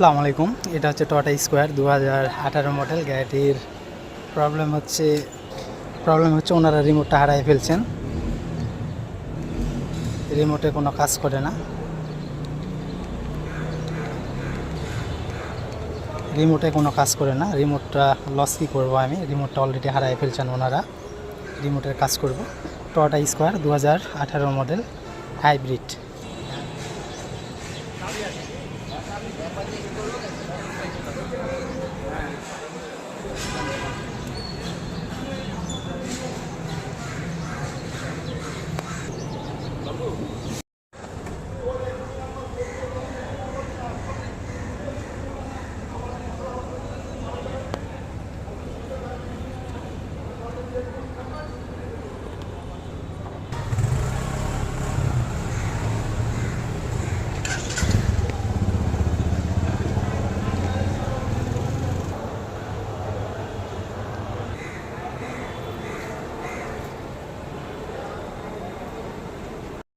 আসসালামু আলাইকুম। এটা হচ্ছে টয়োটা স্কোয়ার 2018 মডেল। গাড়িটির প্রবলেম হচ্ছে ওনারা রিমোটটা হারাই ফেলছেন। রিমোটে কোনো কাজ করে না। রিমোটটা লস কী করবো আমি? রিমোটটা অলরেডি হারাই ফেলছেন ওনারা। রিমোটের কাজ করব। Toyota square 2018 model hybrid.